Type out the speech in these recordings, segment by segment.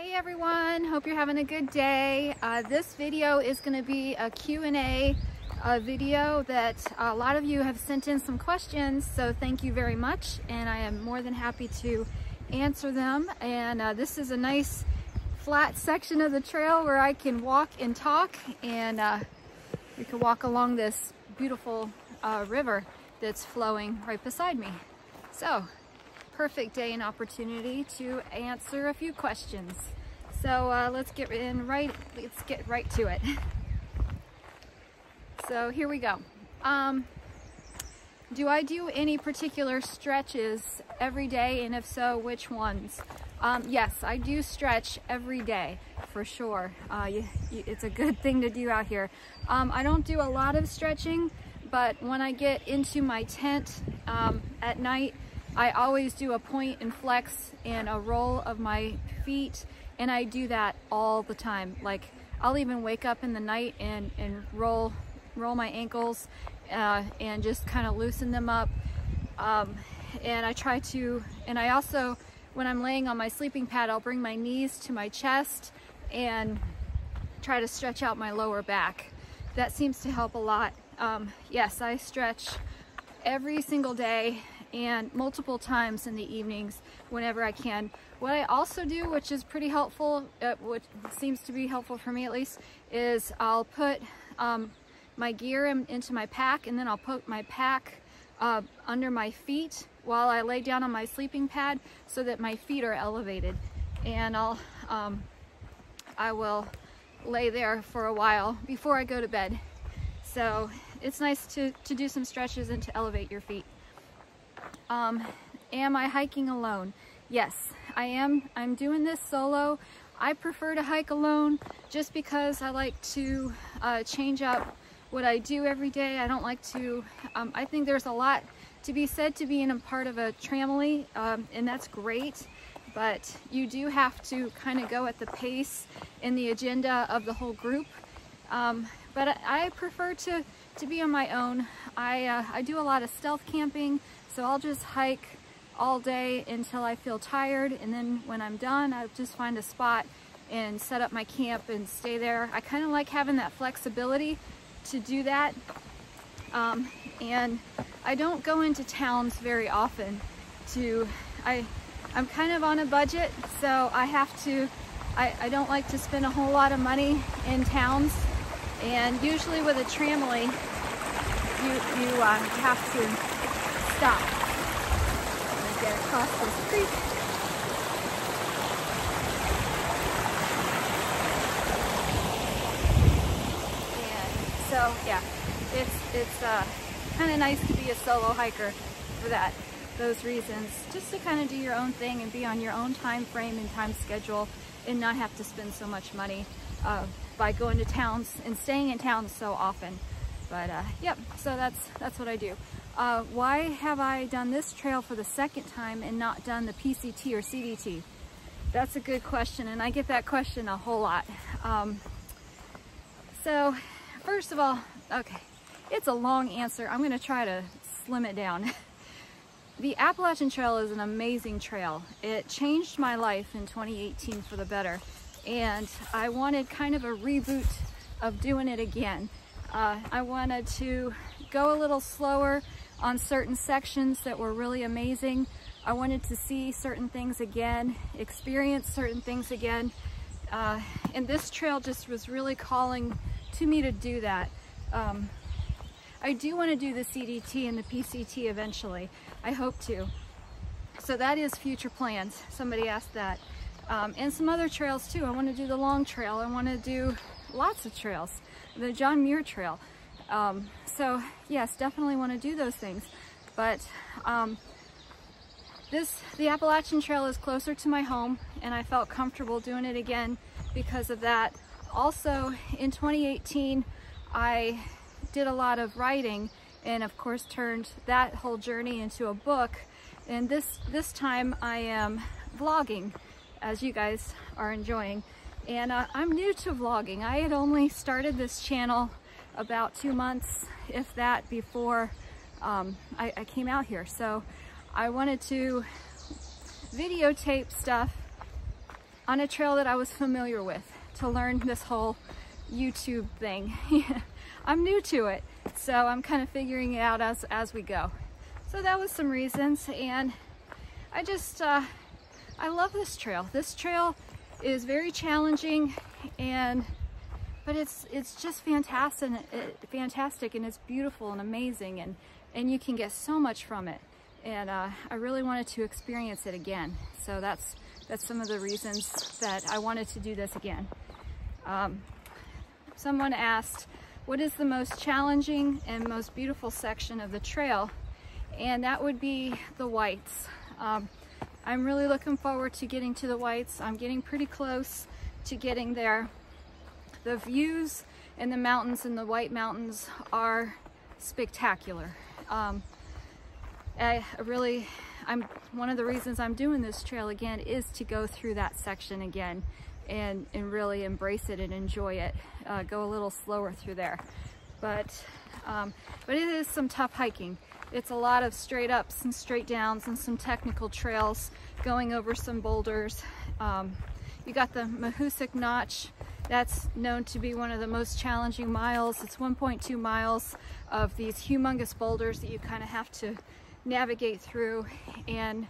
Hey everyone, hope you're having a good day. This video is going to be a Q&A video that a lot of you have sent in some questions, so thank you very much, and I am more than happy to answer them. And this is a nice flat section of the trail where I can walk and talk, and we can walk along this beautiful river that's flowing right beside me. So perfect day and opportunity to answer a few questions. So let's get right to it. So here we go. Do I do any particular stretches every day, and if so, which ones? Yes, I do stretch every day for sure. It's a good thing to do out here. I don't do a lot of stretching, but when I get into my tent at night, I always do a point and flex and a roll of my feet, and I do that all the time. Like, I'll even wake up in the night and roll my ankles and just kind of loosen them up. And I also, when I'm laying on my sleeping pad, I'll bring my knees to my chest and try to stretch out my lower back. That seems to help a lot. Yes, I stretch every single day and multiple times in the evenings whenever I can. What I also do, which is pretty helpful, what seems to be helpful for me at least, is I'll put my gear into my pack, and then I'll put my pack under my feet while I lay down on my sleeping pad so that my feet are elevated. And I will lay there for a while before I go to bed. So it's nice to do some stretches and to elevate your feet. Am I hiking alone? Yes, I am. I'm doing this solo. I prefer to hike alone just because I like to change up what I do every day. I don't like to, I think there's a lot to be said to being a part of a family, and that's great, but you do have to kind of go at the pace and the agenda of the whole group. But I prefer to be on my own. I do a lot of stealth camping, so I'll just hike all day until I feel tired, and then when I'm done, I'll just find a spot and set up my camp and stay there. I kind of like having that flexibility to do that. And I don't go into towns very often. I'm kind of on a budget, so I don't like to spend a whole lot of money in towns. And usually with a tramily, you have to stop. I'm gonna get across this creek. And so yeah, it's kind of nice to be a solo hiker for those reasons, just to kind of do your own thing and be on your own time frame and time schedule, and not have to spend so much money by going to towns and staying in towns so often. But yep, so that's what I do. Why have I done this trail for the second time and not done the PCT or CDT? That's a good question, and I get that question a whole lot. So first of all, okay, it's a long answer. I'm gonna try to slim it down. The Appalachian Trail is an amazing trail. It changed my life in 2018 for the better, and I wanted kind of a reboot of doing it again. I wanted to go a little slower on certain sections that were really amazing. I wanted to see certain things again, experience certain things again, and this trail just was really calling to me to do that. I do want to do the CDT and the PCT eventually. I hope to. So that is future plans. Somebody asked that. And some other trails too. I want to do the long trail. I want to do lots of trails. The John Muir Trail. So yes, definitely want to do those things. But the Appalachian Trail is closer to my home, and I felt comfortable doing it again because of that. Also, in 2018, I did a lot of writing, and of course turned that whole journey into a book. And this time I am vlogging, as you guys are enjoying. And I'm new to vlogging. I had only started this channel about 2 months, if that, before I came out here. So I wanted to videotape stuff on a trail that I was familiar with, to learn this whole YouTube thing. I'm new to it, so I'm kind of figuring it out as we go. So that was some reasons, and I just I love this trail. This trail is very challenging, but it's just fantastic, and it's beautiful and amazing, and you can get so much from it. And I really wanted to experience it again. So that's some of the reasons that I wanted to do this again. Someone asked, what is the most challenging and most beautiful section of the trail? And that would be the whites. I'm really looking forward to getting to the whites. I'm getting pretty close to getting there. The views in the mountains, in the White Mountains, are spectacular. One of the reasons I'm doing this trail again is to go through that section again and really embrace it and enjoy it. Go a little slower through there. But it is some tough hiking. It's a lot of straight ups and straight downs and some technical trails, going over some boulders. You got the Mahoosuc Notch. That's known to be one of the most challenging miles. It's 1.2 miles of these humongous boulders that you kind of have to navigate through, and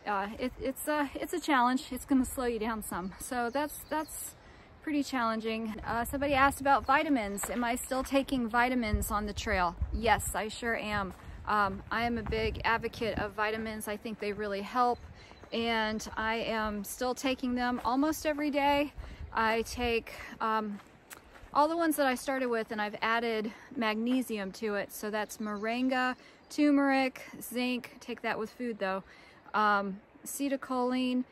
it's a challenge. It's going to slow you down some, so that's pretty challenging. Somebody asked about vitamins. Am I still taking vitamins on the trail? Yes, I sure am. I am a big advocate of vitamins. I think they really help, and I am still taking them almost every day. I take all the ones that I started with, and I've added magnesium to it. So that's moringa, turmeric, zinc, take that with food though, acetylcholine,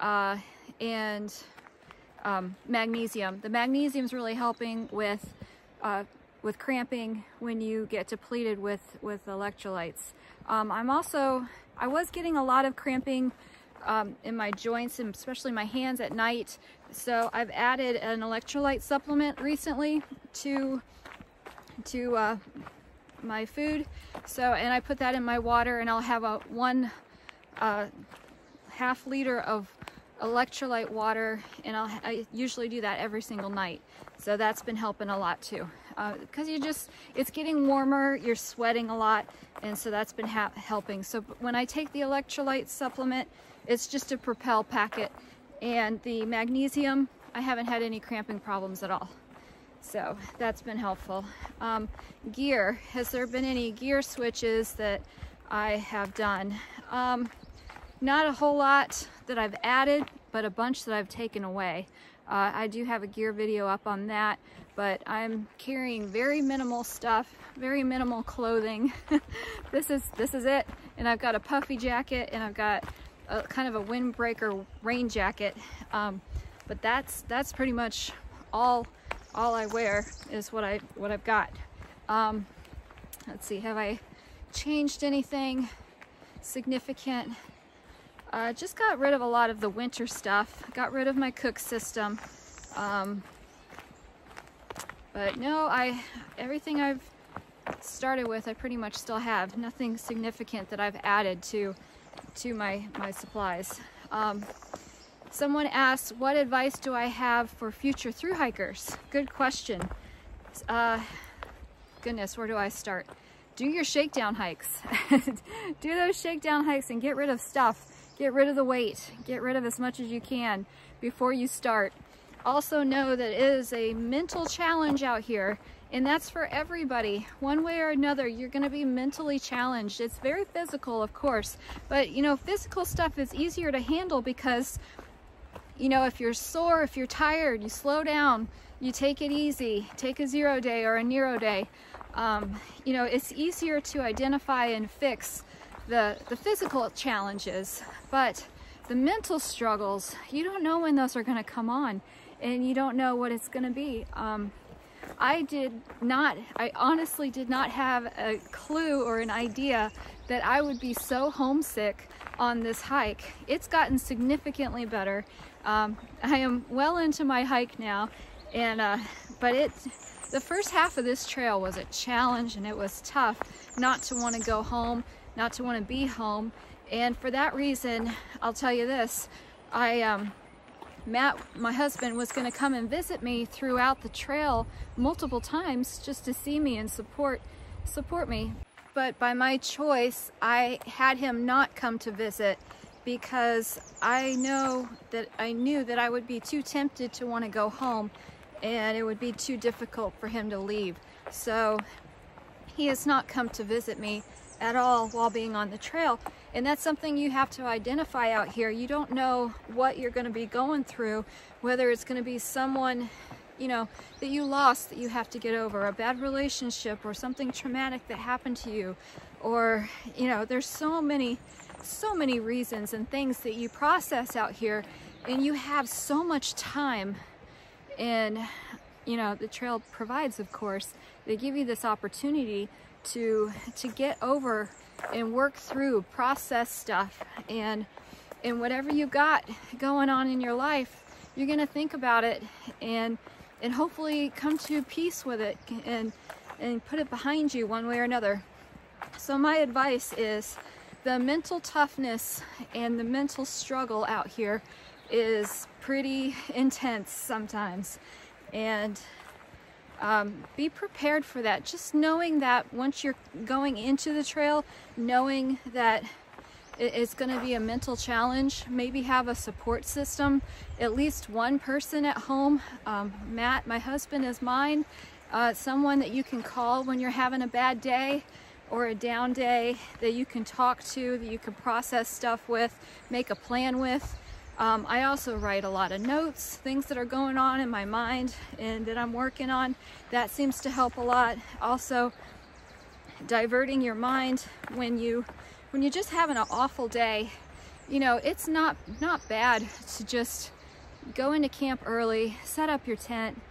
and magnesium. The magnesium is really helping with cramping when you get depleted with electrolytes. I was getting a lot of cramping in my joints, and especially my hands at night. So I've added an electrolyte supplement recently to my food. And I put that in my water, and I'll have a 1.5 liter of electrolyte water, and I usually do that every single night. So that's been helping a lot too. Because it's getting warmer, you're sweating a lot, and so that's been helping. So when I take the electrolyte supplement, it's just a Propel packet, and the magnesium, I haven't had any cramping problems at all. So that's been helpful. Gear, has there been any gear switches that I have done? Not a whole lot that I've added, but a bunch that I've taken away. I do have a gear video up on that, but I'm carrying very minimal stuff, very minimal clothing. This is it, and I've got a puffy jacket, and I've got a kind of a windbreaker rain jacket. But that's pretty much all I wear is what I've got. Let's see, have I changed anything significant? Just got rid of a lot of the winter stuff. Got rid of my cook system. But no, everything I've started with, I pretty much still have. Nothing significant that I've added to my supplies. Someone asked, what advice do I have for future thru hikers? Good question. Goodness, where do I start? Do your shakedown hikes. Do those shakedown hikes and get rid of stuff. Get rid of the weight. Get rid of as much as you can before you start. Also know that it is a mental challenge out here, and that's for everybody. One way or another, you're going to be mentally challenged. It's very physical, of course, but you know, physical stuff is easier to handle because, you know, if you're sore, if you're tired, you slow down, you take it easy, take a 0 day or a Nero day. You know, it's easier to identify and fix the physical challenges, but the mental struggles, you don't know when those are going to come on, and you don't know what it's going to be. I honestly did not have a clue or an idea that I would be so homesick on this hike. It's gotten significantly better. I am well into my hike now, and but the first half of this trail was a challenge, and it was tough not to want to go home, not to want to be home. And for that reason, I'll tell you this, I Matt, my husband, was going to come and visit me throughout the trail multiple times just to see me and support me. But by my choice, I had him not come to visit because I knew that I would be too tempted to want to go home, and it would be too difficult for him to leave. So he has not come to visit me at all while being on the trail. And that's something you have to identify out here. You don't know what you're going to be going through, whether it's going to be someone, you know, that you lost that you have to get over, a bad relationship, or something traumatic that happened to you, or, you know, there's so many reasons and things that you process out here, and you have so much time. And, you know, the trail provides, of course, they give you this opportunity to get over and work through, process stuff, and whatever you got going on in your life, you're gonna think about it and hopefully come to peace with it and put it behind you one way or another. So my advice is the mental toughness and the mental struggle out here is pretty intense sometimes, and be prepared for that. Just knowing that once you're going into the trail, knowing that it's going to be a mental challenge, maybe have a support system, at least one person at home. Matt, my husband, is mine. Someone that you can call when you're having a bad day or a down day, that you can talk to, that you can process stuff with, make a plan with. I also write a lot of notes, things that are going on in my mind and that I'm working on. That seems to help a lot. Also, diverting your mind when you're just having an awful day. You know, it's not bad to just go into camp early, set up your tent,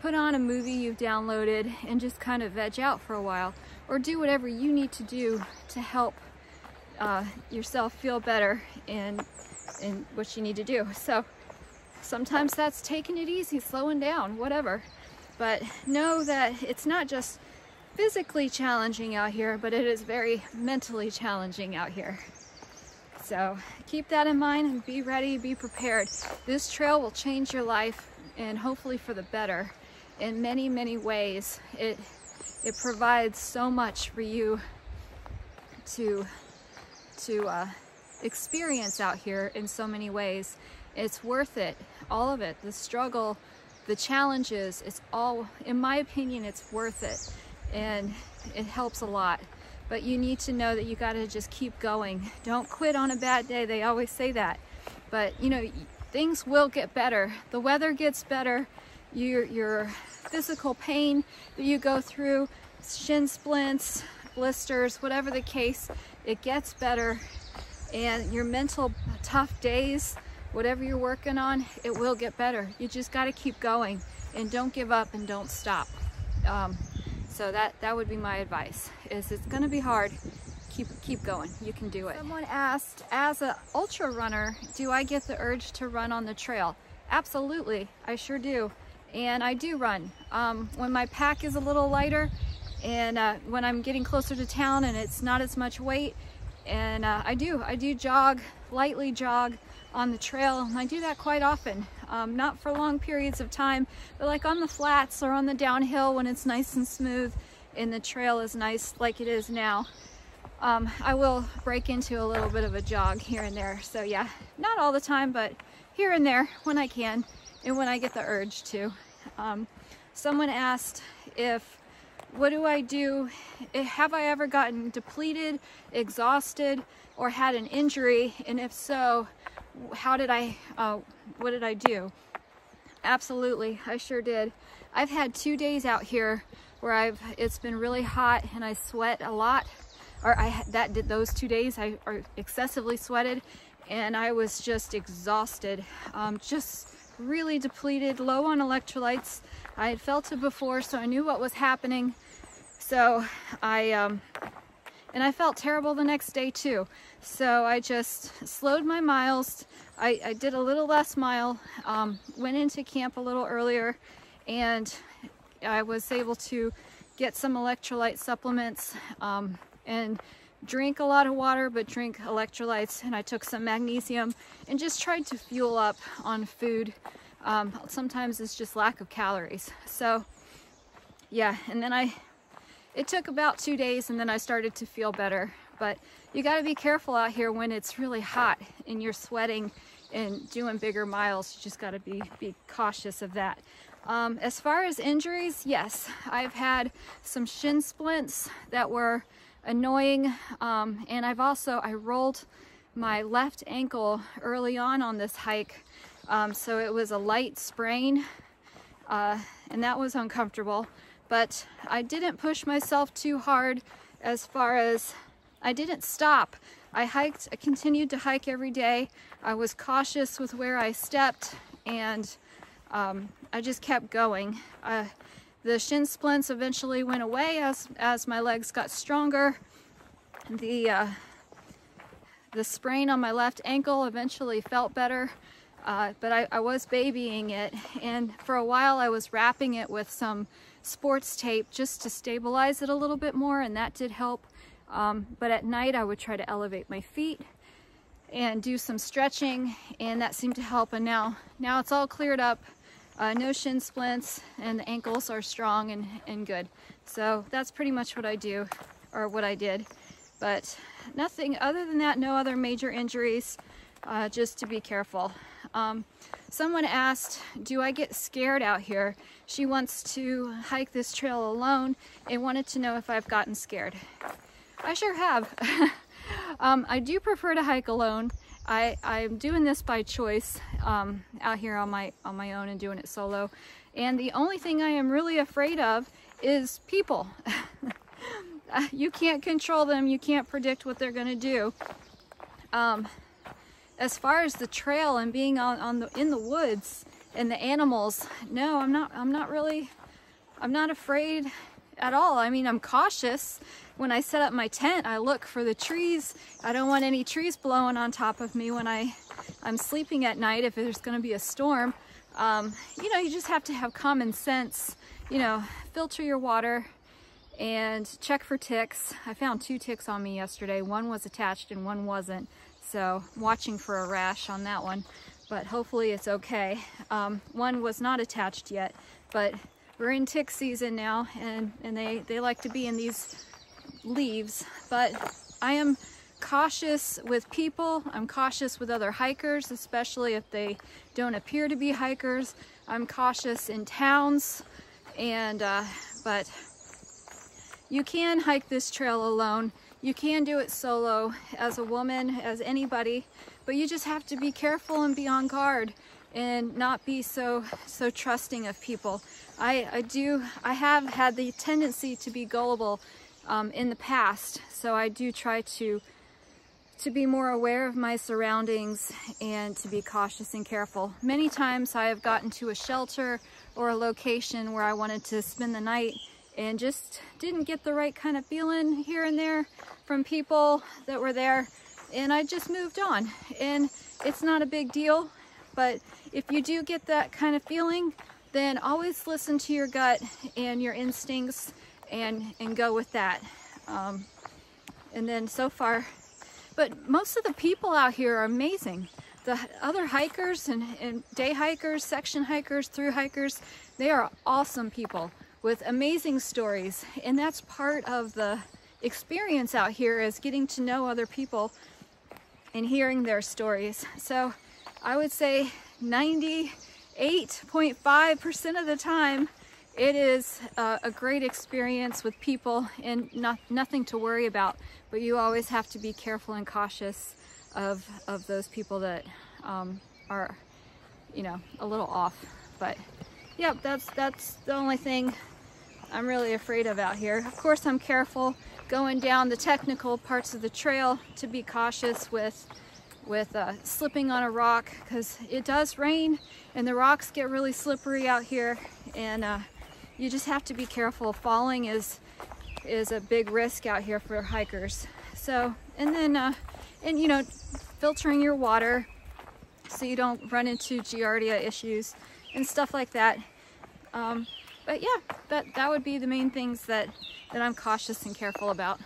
put on a movie you've downloaded, and just kind of veg out for a while, or do whatever you need to do to help yourself feel better and what you need to do. So sometimes that's taking it easy, slowing down, whatever. But know that it's not just physically challenging out here, but it is very mentally challenging out here. So keep that in mind and be ready, be prepared. This trail will change your life, and hopefully for the better, in many, many ways. It provides so much for you to experience out here in so many ways. It's worth it, all of it, the struggle, the challenges. It's all, in my opinion, it's worth it, and it helps a lot. But you need to know that you got to just keep going. Don't quit on a bad day. They always say that, but you know, things will get better. The weather gets better. Your physical pain that you go through, shin splints, blisters, whatever the case, it gets better. And your mental tough days, whatever you're working on, it will get better. You just got to keep going, and don't give up and don't stop. So that would be my advice. Is it's going to be hard. Keep going. You can do it. Someone asked, as an ultra runner, do I get the urge to run on the trail? Absolutely, I sure do. And I do run. When my pack is a little lighter, and when I'm getting closer to town and it's not as much weight, and I do jog, lightly jog on the trail, and I do that quite often. Not for long periods of time, but like on the flats or on the downhill when it's nice and smooth and the trail is nice like it is now. I will break into a little bit of a jog here and there. So yeah, not all the time, but here and there when I can and when I get the urge to. Someone asked what do I do? Have I ever gotten depleted, exhausted, or had an injury? And if so, what did I do? Absolutely, I sure did. I've had 2 days out here where it's been really hot and I sweat a lot. Or those 2 days I excessively sweated, and I was just exhausted, just really depleted, low on electrolytes. I had felt it before, so I knew what was happening. So and I felt terrible the next day too. So I just slowed my miles. I did a little less mile, went into camp a little earlier, and I was able to get some electrolyte supplements and drink a lot of water, but drink electrolytes, and I took some magnesium and just tried to fuel up on food. Sometimes it's just lack of calories. So yeah, and then it took about 2 days and then I started to feel better. But you got to be careful out here when it's really hot and you're sweating and doing bigger miles. You just got to be cautious of that. As far as injuries, yes, I've had some shin splints that were annoying, and I rolled my left ankle early on this hike, so it was a light sprain, and that was uncomfortable. But I didn't push myself too hard. As far as I didn't stop. I continued to hike every day. I was cautious with where I stepped, and I just kept going. The shin splints eventually went away as my legs got stronger. The sprain on my left ankle eventually felt better, but I was babying it, and for a while I was wrapping it with some sports tape just to stabilize it a little bit more, and that did help. But at night I would try to elevate my feet and do some stretching, and that seemed to help. And now it's all cleared up. No shin splints, and the ankles are strong and good. So that's pretty much what I do, or what I did. But nothing other than that, no other major injuries, just to be careful. Someone asked, do I get scared out here? She wants to hike this trail alone and wanted to know if I've gotten scared. I sure have. I do prefer to hike alone. I'm doing this by choice, out here on my own and doing it solo. And the only thing I am really afraid of is people. You can't control them. You can't predict what they're going to do. As far as the trail and being in the woods and the animals, no, I'm not afraid at all. I mean, I'm cautious. When I set up my tent, I look for the trees. I don't want any trees blowing on top of me when I'm sleeping at night if there's going to be a storm. You know, you just have to have common sense. You know, filter your water and check for ticks. I found 2 ticks on me yesterday. One was attached and one wasn't. So I'm watching for a rash on that one, but hopefully it's okay. One was not attached yet, but we're in tick season now, and they like to be in these leaves. But I am cautious with people. I'm cautious with other hikers, especially if they don't appear to be hikers. I'm cautious in towns, and but you can hike this trail alone. You can do it solo, as a woman, as anybody, but you just have to be careful and be on guard and not be so trusting of people. I have had the tendency to be gullible in the past, so I do try to be more aware of my surroundings and to be cautious and careful. Many times I have gotten to a shelter or a location where I wanted to spend the night and just didn't get the right kind of feeling here and there from people that were there, and I just moved on. And it's not a big deal, but if you do get that kind of feeling, then always listen to your gut and your instincts and go with that. And then so far, but most of the people out here are amazing. The other hikers and day hikers, section hikers, through hikers, they are awesome people with amazing stories. And that's part of the experience out here, is getting to know other people and hearing their stories. So I would say 98.5% of the time it is a great experience with people and nothing to worry about. But you always have to be careful and cautious of those people that are, you know, a little off. But yeah, that's the only thing I'm really afraid of out here. Of course, I'm careful going down the technical parts of the trail to be cautious with slipping on a rock, because it does rain and the rocks get really slippery out here, and you just have to be careful. Falling is a big risk out here for hikers. So, and then and you know, filtering your water so you don't run into giardia issues and stuff like that. But yeah, that would be the main things that I'm cautious and careful about.